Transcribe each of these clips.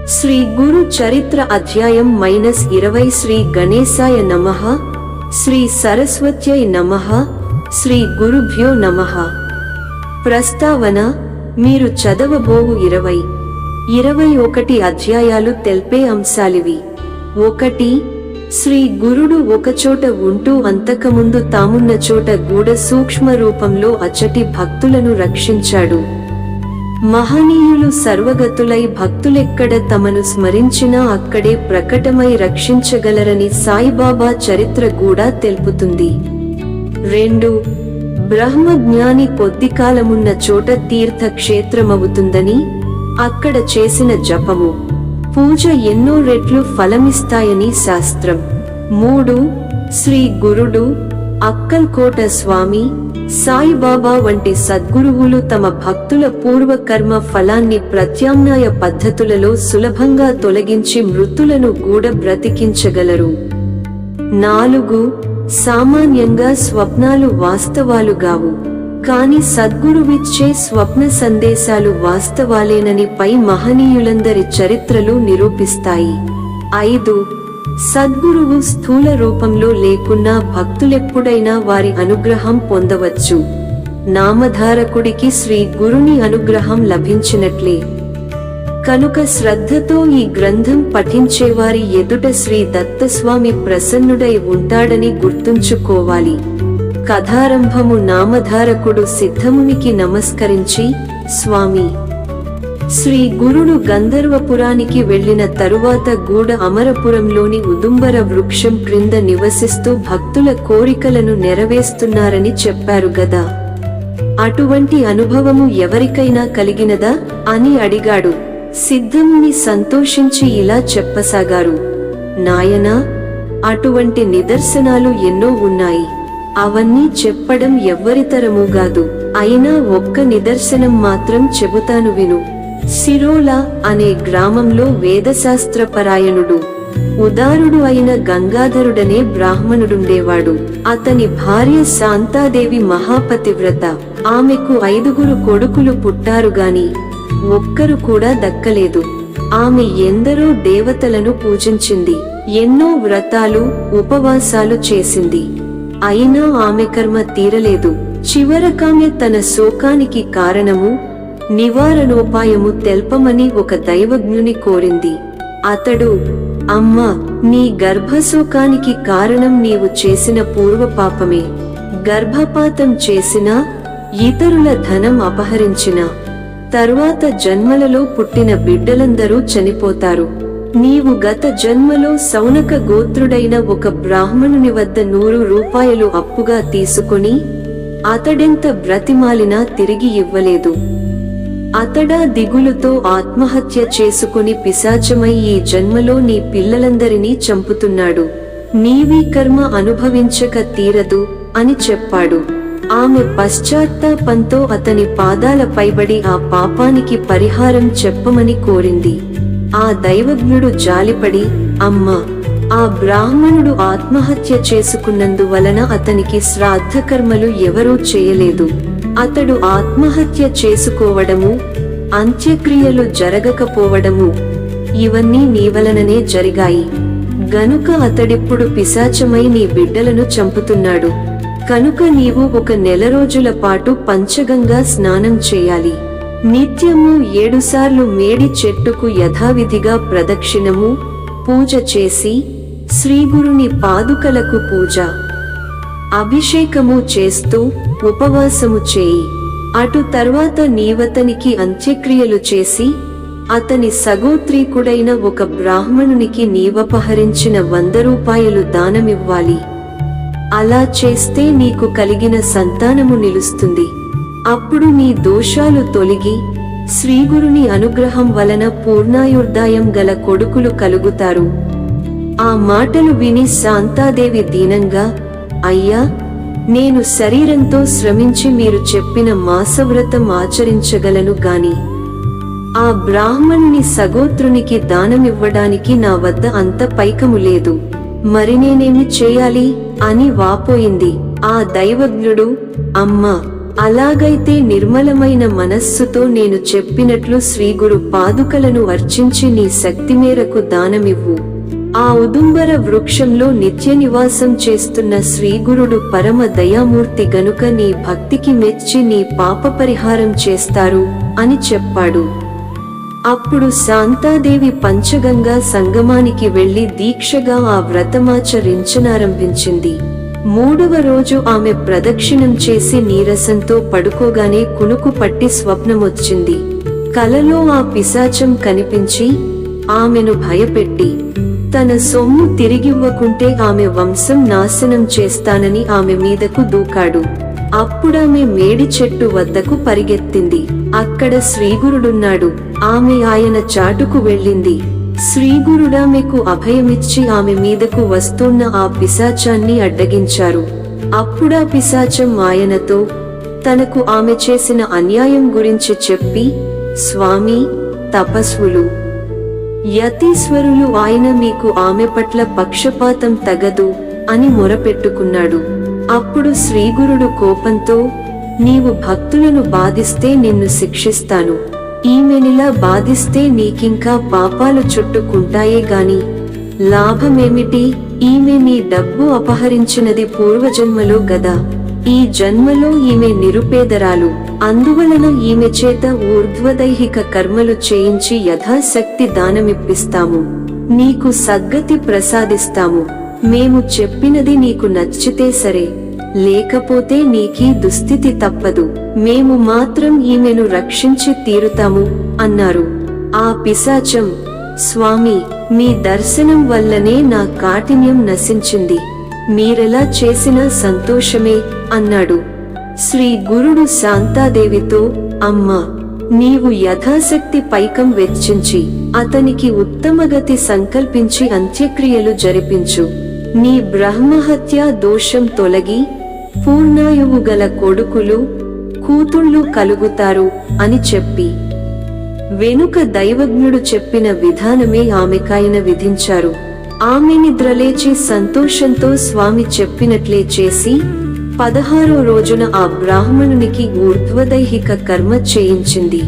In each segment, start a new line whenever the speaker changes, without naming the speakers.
శ్రీ గురు చరిత్ర అధ్యాయం -20 శ్రీ గణేశాయ నమః, శ్రీ సరస్వత్యై నమః, శ్రీ గురుభ్యో నమః. ప్రస్తావన: మీరు చదవబోవు 20-21 అధ్యాయాలు తెల్పే అంశాలివి. 1. శ్రీ గురుడు ఒకచోట ఉంటూ అంతకముందు తామున్న చోట గూఢ సూక్ష్మ రూపంలో అచ్చటి భక్తులను రక్షించాడు. మహనీయులు సర్వగతులై భక్తులెక్కడ తమను స్మరించినా అక్కడే ప్రకటమై రక్షించగలరని సాయిబాబా చరిత్ర కూడా తెలుపుతుంది. 2. బ్రహ్మజ్ఞాని కొద్దికాలమున్న చోట తీర్థ క్షేత్రమవుతుందని, అక్కడ చేసిన జపము, పూజ ఎన్నో రెట్లు ఫలమిస్తాయని శాస్త్రం. 3. శ్రీ గురుడు, అక్కల్కోట స్వామి, సాయిబాబా వంటి సద్గురువులు తమ భక్తుల పూర్వకర్మ ఫలాన్ని ప్రత్యామ్నాయ పద్ధతులలో సులభంగా తొలగించి మృతులను గూడ బ్రతికించగలరు. 4. సామాన్యంగా స్వప్నాలు వాస్తవాలుగావు, కాని సద్గురువిచ్చే స్వప్న సందేశాలు వాస్తవాలేనని పై మహనీయులందరి చరిత్రలు నిరూపిస్తాయి. 5. సద్గురువు స్థూల రూపంలో లేకున్నా భక్తులెప్పుడైనా వారి అనుగ్రహం పొందవచ్చు. నామధారకుడికి శ్రీ గురుని అనుగ్రహం లభించినట్లే. కనుక శ్రద్ధతో ఈ గ్రంథం పఠించేవారి ఎదుట శ్రీ దత్తస్వామి ప్రసన్నుడై ఉంటాడని గుర్తుంచుకోవాలి. కథారంభము: నామధారకుడు సిద్ధమునికి నమస్కరించి, స్వామి, శ్రీ గురుడు గంధర్వపురానికి వెళ్లిన తరువాత గూఢ అమరపురంలోని ఉదుంబర వృక్షం క్రింద నివసిస్తూ భక్తుల కోరికలను నెరవేరుస్తున్నారని చెప్పారు గదా. అటువంటి అనుభవము ఎవరికైనా కలిగినదా అని అడిగాడు. సిద్ధముని సంతోషించి ఇలా చెప్పసాగారు: నాయనా, అటువంటి నిదర్శనాలు ఎన్నో ఉన్నాయి. అవన్నీ చెప్పడం ఎవ్వరితరముగాదు. అయినా ఒక్క నిదర్శనం మాత్రం చెబుతాను విను. సిరోల అనే గ్రామంలో వేదశాస్త్రపరాయణుడు, ఉదారుడు అయిన గంగాధరుడనే బ్రాహ్మణుడుండేవాడు. అతని భార్య శాంతాదేవి మహాపతివ్రత. ఆమెకు 5 కొడుకులు పుట్టారుగాని ఒక్కరు కూడా దక్కలేదు. ఆమె ఎందరో దేవతలను పూజించింది, ఎన్నో వ్రతాలు ఉపవాసాలు చేసింది. అయినా ఆమె కర్మ తీరలేదు. చివరకామె తన శోకానికి కారణము, నివారణోపాయము తెల్పమని ఒక దైవజ్ఞుని కోరింది. అతడు, అమ్మా, నీ గర్భశోకానికి కారణం నీవు చేసిన పూర్వపాపమే. గర్భపాతం చేసినా, ఇతరుల ధనం అపహరించినా, తరువాత జన్మలలో పుట్టిన బిడ్డలందరూ చనిపోతారు. నీవు గత జన్మలో సౌనక గోత్రుడైన ఒక బ్రాహ్మణుని వద్ద 100 రూపాయలు అప్పుగా తీసుకొని, అతడెంత బ్రతిమాలినా తిరిగి ఇవ్వలేదు. అతడా దిగులుతో ఆత్మహత్య చేసుకుని పిశాచమై ఈ జన్మలో నీ పిల్లలందరినీ చంపుతున్నాడు. నీవీ కర్మ అనుభవించక తీరదు అని చెప్పాడు. ఆమె పశ్చాత్తాపంతో అతని పాదాల పైబడి ఆ పాపానికి పరిహారం చెప్పమని కోరింది. ఆ దైవజ్ఞుడు జాలిపడి, అమ్మా, ఆ బ్రాహ్మణుడు ఆత్మహత్య చేసుకున్నందువలన అతనికి శ్రాద్ధకర్మలు ఎవరూ చేయలేదు. అతడు ఆత్మహత్య చేసుకోవడము, అంత్యక్రియలు జరగకపోవడము, ఇవన్నీ నీవలననే జరిగాయి. గనుక అతడిప్పుడు పిశాచమై నీ బిడ్డలను చంపుతున్నాడు. కనుక నీవు 1 నెల రోజుల పాటు పంచగంగా స్నానం చేయాలి. నిత్యము 7 సార్లు మేడి చెట్టుకు యథావిధిగా ప్రదక్షిణము, పూజ చేసి, శ్రీగురుని పాదుకలకు పూజ, అభిషేకము చేస్తూ ఉపవాసము చేయి. అటు తర్వాత నీవతనికి అంత్యక్రియలు చేసి, అతని సగోత్రీకుడైన ఒక బ్రాహ్మణునికి నీవపహరించిన 100 రూపాయలు దానమివ్వాలి. అలా చేస్తే నీకు కలిగిన సంతానము నిలుస్తుంది. అప్పుడు నీ దోషాలు తొలగి, శ్రీగురుని అనుగ్రహం వలన పూర్ణాయుర్దాయం గల కొడుకులు కలుగుతారు. ఆ మాటలు విని శాంతాదేవి దీనంగా, అయ్యా, నేను శరీరంతో శ్రమించి మీరు చెప్పిన మాసవ్రతం ఆచరించగలను గాని ఆ బ్రాహ్మణుని సగోత్రునికి దానమివ్వడానికి నా వద్ద అంత పైకము లేదు. మరి నేనేమి చేయాలి అని వాపోయింది. ఆ దైవజ్ఞుడు, అమ్మా, అలాగైతే నిర్మలమైన మనస్సుతో నేను చెప్పినట్లు శ్రీగురు పాదుకలను అర్చించి నీ శక్తి మేరకు దానమివ్వు. ఆ ఉదుంబర వృక్షంలో నిత్య నివాసం చేస్తున్న శ్రీగురుడు పరమ దయామూర్తి గనుక నీ భక్తికి మెచ్చి నీ పాప పరిహారం చేస్తారు అని చెప్పాడు. అప్పుడు శాంతాదేవి పంచగంగా సంగమానికి వెళ్లి దీక్షగా ఆ వ్రతమాచరించనారంభించింది. 3వ రోజు ఆమె ప్రదక్షిణం చేసి నీరసంతో పడుకోగానే కునుకు పట్టి స్వప్నమొచ్చింది. కలలో ఆ పిశాచం కనిపించి ఆమెను భయపెట్టి తన సొమ్ము తిరిగివ్వకుంటే ఆమె వంశం నాశనం చేస్తానని ఆమె మీదకు దూకాడు. అప్పుడామె మేడి చెట్టు వద్దకు పరిగెత్తింది. అక్కడ శ్రీగురుడున్నాడు. ఆమె ఆయన చాటుకు వెళ్ళింది. శ్రీగురుడామెకు అభయమిచ్చి ఆమె మీదకు వస్తున్న ఆ పిశాచాన్ని అడ్డగించారు. అప్పుడా పిశాచం ఆయనతో తనకు ఆమె చేసిన అన్యాయం గురించి చెప్పి, స్వామి, తపస్వులు, యతీశ్వరులు ఆయన మీకు ఆమె పట్ల పక్షపాతం తగదు అని మొరపెట్టుకున్నాడు. అప్పుడు శ్రీగురుడు కోపంతో, నీవు భక్తులను బాధిస్తే నిన్ను శిక్షిస్తాను. ఈమెనిలా బాధిస్తే నీకింకా పాపాలు చుట్టుకుంటాయే గాని లాభమేమిటి? ఈమె నీ డబ్బు అపహరించినది పూర్వజన్మలో గదా. ఈ జన్మలో ఈమె నిరుపేదరాలు. అందువలన ఈమె చేత ఊర్ధ్వదైహిక కర్మలు చేయించి యథాశక్తి దానమిప్పిస్తాము. నీకు సద్గతి ప్రసాదిస్తాము. మేము చెప్పినది నీకు నచ్చితే సరే, లేకపోతే నీకీ దుస్థితి తప్పదు. మేము మాత్రం ఈమెను రక్షించి తీరుతాము అన్నారు. ఆ పిశాచం, స్వామి, మీ దర్శనం వల్లనే నా కాఠిన్యం నశించింది. మీరెలా చేసినా సంతోషమే అన్నాడు. శ్రీ గురుడు శాంతాదేవితో, అమ్మా, నీవు యథాశక్తి పైకం వెచ్చించి అతనికి ఉత్తమగతి సంకల్పించి అంత్యక్రియలు జరిపించు. నీ బ్రహ్మహత్యా దోషం తొలగి పూర్ణాయువు గల కొడుకులు, కూతుళ్ళు కలుగుతారు అని చెప్పి వెనుక దైవజ్ఞుడు చెప్పిన విధానమే ఆమెకాయన విధించారు. ఆమె నిద్రలేచి సంతోషంతో స్వామి చెప్పినట్లే చేసి 16వ రోజున ఆ బ్రాహ్మణునికి ఊర్ధ్వదైహిక కర్మ చేయించింది.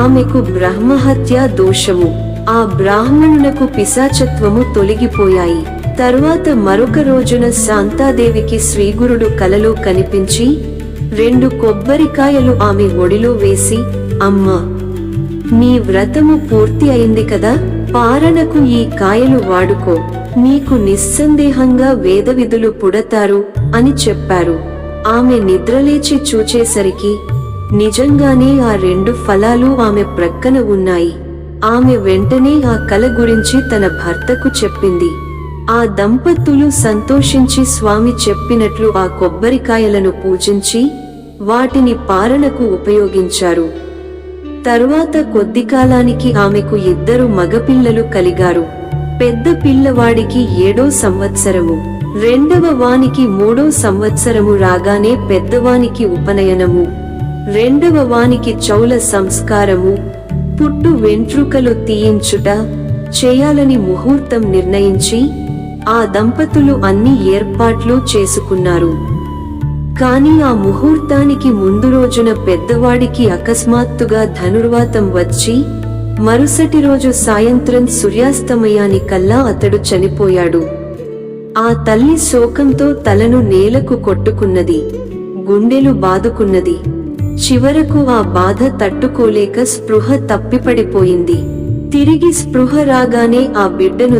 ఆమెకు బ్రహ్మహత్యా దోషము, ఆ బ్రాహ్మణునకు పిశాచత్వము తొలగిపోయాయి. తరువాత మరొక రోజున శాంతాదేవికి శ్రీగురుడు కలలో కనిపించి 2 కొబ్బరికాయలు ఆమె ఒడిలో వేసి, అమ్మా, నీ వ్రతము పూర్తి అయింది కదా, పారణకు ఈ కాయలు వాడుకో. నీకు నిస్సందేహంగా వేదవిధులు పుడతారు అని చెప్పారు. ఆమె నిద్రలేచి చూచేసరికి నిజంగానే ఆ 2 ఫలాలు ఆమె ప్రక్కన ఉన్నాయి. ఆమె వెంటనే ఆ కల గురించి తన భర్తకు చెప్పింది. ఆ దంపతులు సంతోషించి స్వామి చెప్పినట్లు ఆ కొబ్బరికాయలను పూజించి వాటిని పారణకు ఉపయోగించారు. తరువాత కొద్ది కాలానికి ఆమెకు 2 మగపిల్లలు కలిగారు. పెద్ద పిల్లవాడికి 7వ సంవత్సరము, రెండవ వానికి 3వ సంవత్సరము రాగానే పెద్దవానికి ఉపనయనము, రెండవ వానికి చౌల సంస్కారము, పుట్టు వెంట్రుకలు తీయించుట చేయాలని ముహూర్తం నిర్ణయించి ఆ దంపతులు అన్ని ఏర్పాట్లు చేసుకున్నారు. కాని ఆ ముహూర్తానికి ముందు రోజున పెద్దవాడికి అకస్మాత్తుగా ధనుర్వాతం వచ్చి మరుసటి రోజు సాయంత్రం సూర్యాస్తమయానికల్లా అతడు చనిపోయాడు. ఆ తల్లి శోకంతో తలను నేలకు కొట్టుకున్నది, గుండెలు బాదుకున్నది. చివరకు ఆ బాధ తట్టుకోలేక స్పృహ తప్పిపడిపోయింది. తిరిగి స్పృహ రాగానే ఆ బిడ్డను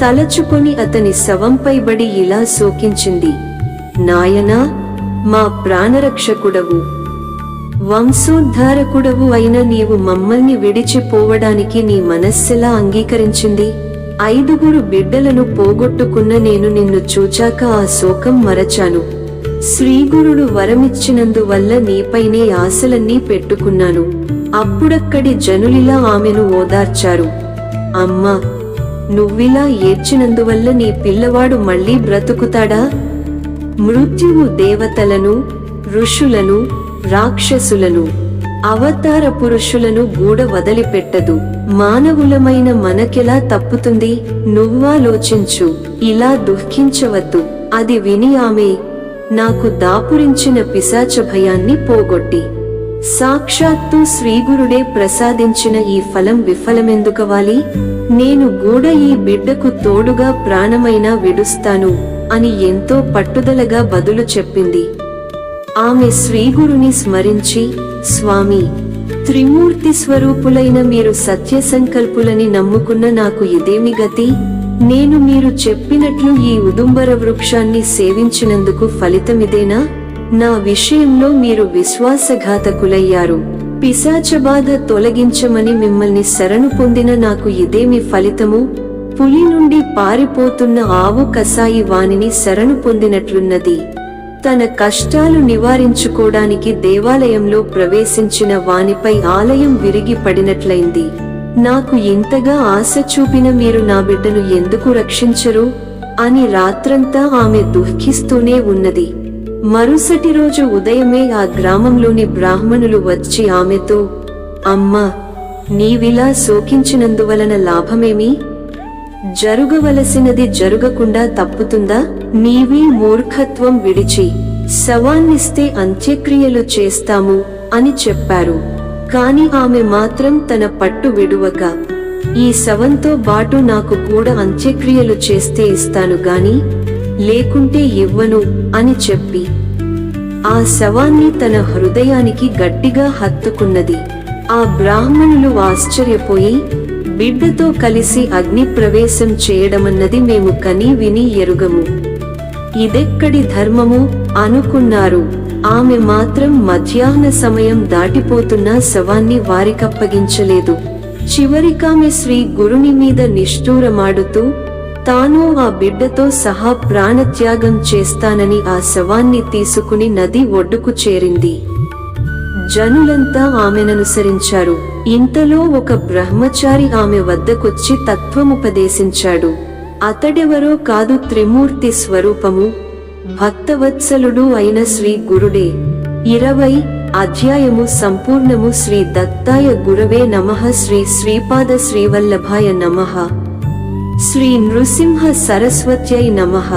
తలచుకొని అతని శవంపైబడి ఇలా శోకించింది, నాయనా, మా ప్రాణరక్షకుడవు, వంశోద్ధారకుడవు అయిన నీవు మమ్మల్ని విడిచిపోవడానికి నీ మనస్సెలా అంగీకరించింది? 5 బిడ్డలను పోగొట్టుకున్న నేను నిన్ను చూచాక ఆ శోకం మరచాను. శ్రీగురుడు వరమిచ్చినందువల్ల నీపైనే ఆశలన్నీ పెట్టుకున్నాను. అప్పుడక్కడి జనులిలా ఆమెను ఓదార్చారు. అమ్మా, నువ్విలా ఏడ్చినందువల్ల నీ పిల్లవాడు మళ్ళీ బ్రతుకుతాడా? మృత్యువు దేవతలను, ఋషులను, రాక్షసులను, అవతార పురుషులను గూడ వదిలిపెట్టదు. మానవులమైన మనకెలా తప్పుతుంది? నువ్వాలోచించు, ఇలా దుఃఖించవద్దు. అది విని ఆమె, నాకు దాపురించిన పిశాచ భయాన్ని పోగొట్టి సాక్షాత్తు శ్రీగురుడే ప్రసాదించిన ఈ ఫలం విఫలమెందుకవాలి? నేను గూడ ఈ బిడ్డకు తోడుగా ప్రాణమైనా విడుస్తాను అని ఎంతో పట్టుదలగా బదులు చెప్పింది. ఆమె శ్రీగురుని స్మరించి, స్వామి, త్రిమూర్తి స్వరూపులైన మీరు సత్యసంకల్పులని నమ్ముకున్న నాకు ఇదేమి గతి? నేను మీరు చెప్పినట్లు ఈ ఉదుంబర వృక్షాన్ని సేవించినందుకు ఫలితమిదేనా? నా విషయంలో మీరు విశ్వాసఘాతకులయ్యారు. పిశాచబాధ తొలగించమని మిమ్మల్ని శరణు పొందిన నాకు ఇదేమి ఫలితము? పులి నుండి పారిపోతున్న ఆవు కసాయి వానిని శరణు పొందినట్లున్నది. తన కష్టాలు నివారించుకోడానికి దేవాలయంలో ప్రవేశించిన వానిపై ఆలయం విరిగి పడినట్లయింది. నాకు ఇంతగా ఆశ చూపిన మీరు నా బిడ్డను ఎందుకు రక్షించరు అని రాత్రంతా ఆమె దుఃఖిస్తూనే ఉన్నది. మరుసటి రోజు ఉదయమే ఆ గ్రామంలోని బ్రాహ్మణులు వచ్చి ఆమెతో, అమ్మా, నీవిలా శోకించినందువలన లాభమేమి? జరుగవలసినది జరుగకుండా తప్పుతుందా? నీవీ మూర్ఖత్వం విడిచి శవాన్నిస్తే అంత్యక్రియలు చేస్తాము అని చెప్పారు. కాని ఆమె మాత్రం తన పట్టు విడువక, ఈ శవంతో బాటు నాకు కూడా అంత్యక్రియలు చేస్తే ఇస్తాను గాని లేకుంటే ఇవ్వను అని చెప్పి ఆ శవాన్ని తన హృదయానికి గట్టిగా హత్తుకున్నది. ఆ బ్రాహ్మణులు ఆశ్చర్యపోయి, బిడ్డతో కలిసి అగ్ని ప్రవేశం చేయడమన్నది మేము కనీ విని ఎరుగము, ఇదెక్కడి ధర్మము అనుకున్నారు. ఆమె మాత్రం మధ్యాహ్న సమయం దాటిపోతున్న శవాన్ని వారికప్పగించలేదు. చివరికామె శ్రీ గురుని మీద నిష్ఠూరమాడుతూ తాను ఆ బిడ్డతో సహా ప్రాణత్యాగం చేస్తానని ఆ శవాన్ని తీసుకుని నది ఒడ్డుకు చేరింది. జనులంతా ఆమెననుసరించారు. ఇంతలో ఒక బ్రహ్మచారి ఆమె వద్దకొచ్చి తత్వముపదేశించాడు. అతడెవరో కాదు, త్రిమూర్తి స్వరూపము, భక్తవత్సలుడు అయిన శ్రీ గురుడే. 20 అధ్యాయము సంపూర్ణము. శ్రీ దత్తాయ గురవే నమః. శ్రీ శ్రీపాద శ్రీవల్లభాయ నమః. శ్రీ నృసింహ సరస్వత్యై నమః.